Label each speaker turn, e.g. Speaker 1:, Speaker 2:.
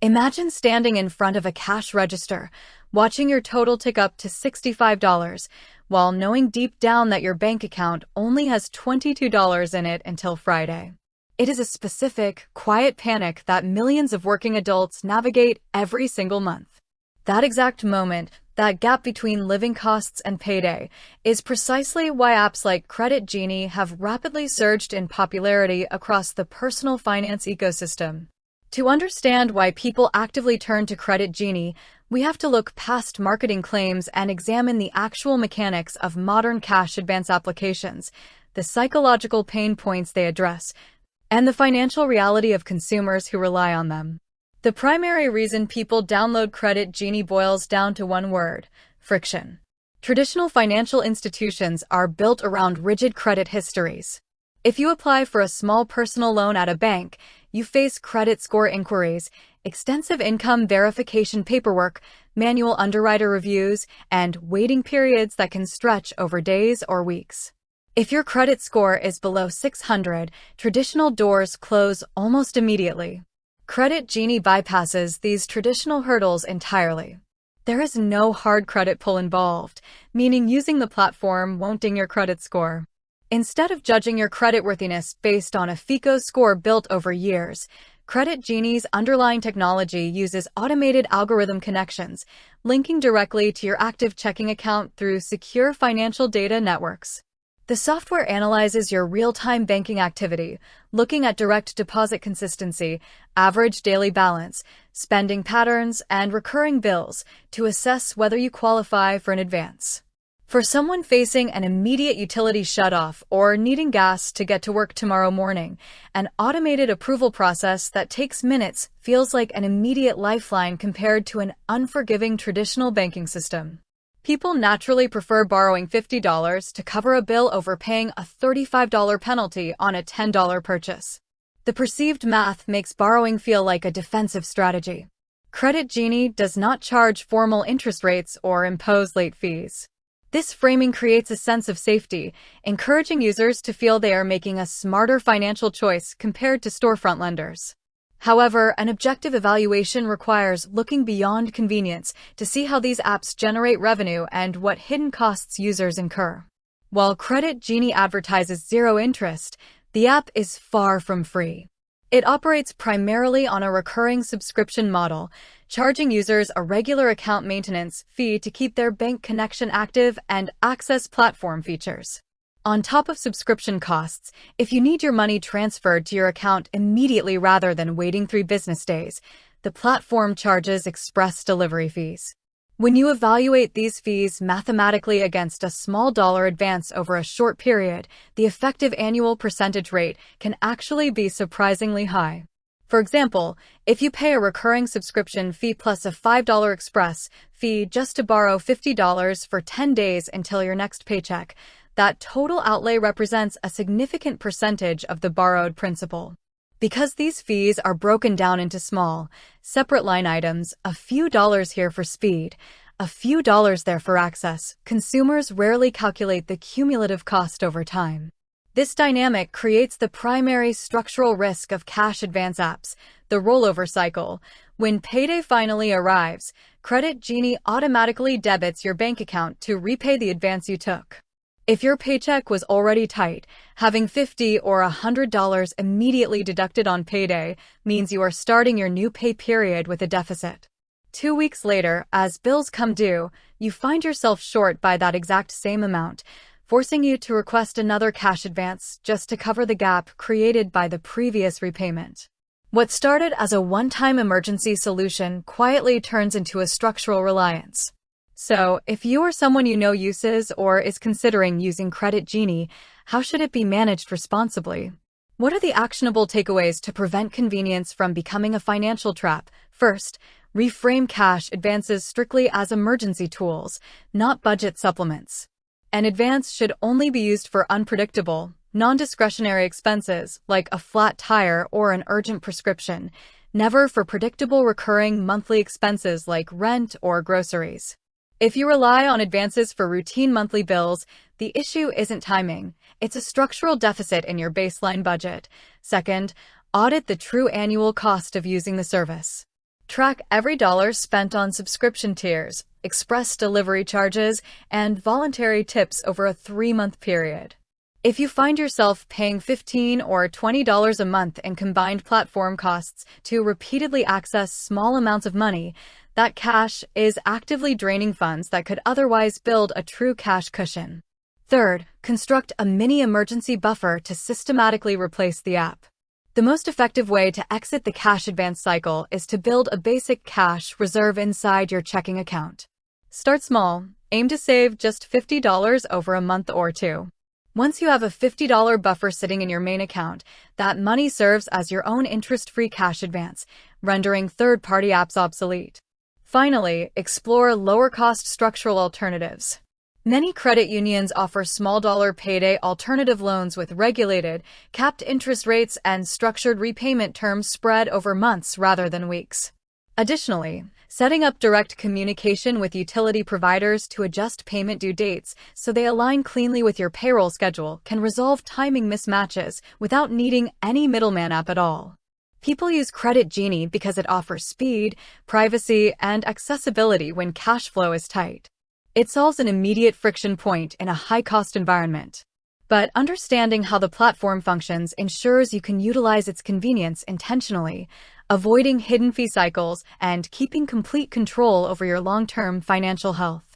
Speaker 1: Imagine standing in front of a cash register, watching your total tick up to $65, while knowing deep down that your bank account only has $22 in it until Friday. It is a specific, quiet panic that millions of working adults navigate every single month. That exact moment, that gap between living costs and payday, is precisely why apps like Credit Genie have rapidly surged in popularity across the personal finance ecosystem. To understand why people actively turn to Credit Genie, we have to look past marketing claims and examine the actual mechanics of modern cash advance applications, the psychological pain points they address, and the financial reality of consumers who rely on them. The primary reason people download Credit Genie boils down to one word: friction. Traditional financial institutions are built around rigid credit histories. If you apply for a small personal loan at a bank, you face credit score inquiries, extensive income verification paperwork, manual underwriter reviews, and waiting periods that can stretch over days or weeks. If your credit score is below 600, traditional doors close almost immediately. Credit Genie bypasses these traditional hurdles entirely. There is no hard credit pull involved, meaning using the platform won't ding your credit score. Instead of judging your creditworthiness based on a FICO score built over years, Credit Genie's underlying technology uses automated algorithm connections, linking directly to your active checking account through secure financial data networks. The software analyzes your real-time banking activity, looking at direct deposit consistency, average daily balance, spending patterns, and recurring bills to assess whether you qualify for an advance. For someone facing an immediate utility shutoff or needing gas to get to work tomorrow morning, an automated approval process that takes minutes feels like an immediate lifeline compared to an unforgiving traditional banking system. People naturally prefer borrowing $50 to cover a bill over paying a $35 penalty on a $10 purchase. The perceived math makes borrowing feel like a defensive strategy. Credit Genie does not charge formal interest rates or impose late fees. This framing creates a sense of safety, encouraging users to feel they are making a smarter financial choice compared to storefront lenders. However, an objective evaluation requires looking beyond convenience to see how these apps generate revenue and what hidden costs users incur. While Credit Genie advertises zero interest, the app is far from free. It operates primarily on a recurring subscription model, charging users a regular account maintenance fee to keep their bank connection active and access platform features. On top of subscription costs, if you need your money transferred to your account immediately rather than waiting 3 business days, the platform charges express delivery fees. When you evaluate these fees mathematically against a small dollar advance over a short period, the effective annual percentage rate can actually be surprisingly high. For example, if you pay a recurring subscription fee plus a $5 express fee just to borrow $50 for 10 days until your next paycheck, that total outlay represents a significant percentage of the borrowed principal. Because these fees are broken down into small, separate line items, a few dollars here for speed, a few dollars there for access, consumers rarely calculate the cumulative cost over time. This dynamic creates the primary structural risk of cash advance apps, the rollover cycle. When payday finally arrives, Credit Genie automatically debits your bank account to repay the advance you took. If your paycheck was already tight, having $50 or $100 immediately deducted on payday means you are starting your new pay period with a deficit. 2 weeks later, as bills come due, you find yourself short by that exact same amount, forcing you to request another cash advance just to cover the gap created by the previous repayment. What started as a one-time emergency solution quietly turns into a structural reliance. So, if you or someone you know uses or is considering using Credit Genie, how should it be managed responsibly? What are the actionable takeaways to prevent convenience from becoming a financial trap? First, reframe cash advances strictly as emergency tools, not budget supplements. An advance should only be used for unpredictable, non-discretionary expenses like a flat tire or an urgent prescription, never for predictable recurring monthly expenses like rent or groceries. If you rely on advances for routine monthly bills, the issue isn't timing, it's a structural deficit in your baseline budget. Second, audit the true annual cost of using the service. Track every dollar spent on subscription tiers, express delivery charges, and voluntary tips over a 3-month period. If you find yourself paying $15 or $20 a month in combined platform costs to repeatedly access small amounts of money, that cash is actively draining funds that could otherwise build a true cash cushion. Third, construct a mini emergency buffer to systematically replace the app. The most effective way to exit the cash advance cycle is to build a basic cash reserve inside your checking account. Start small. Aim to save just $50 over a month or two. Once you have a $50 buffer sitting in your main account, that money serves as your own interest-free cash advance, rendering third-party apps obsolete. Finally, explore lower-cost structural alternatives. Many credit unions offer small-dollar payday alternative loans with regulated, capped interest rates and structured repayment terms spread over months rather than weeks. Additionally, setting up direct communication with utility providers to adjust payment due dates so they align cleanly with your payroll schedule can resolve timing mismatches without needing any middleman app at all. People use Credit Genie because it offers speed, privacy, and accessibility when cash flow is tight. It solves an immediate friction point in a high-cost environment. But understanding how the platform functions ensures you can utilize its convenience intentionally, avoiding hidden fee cycles and keeping complete control over your long-term financial health.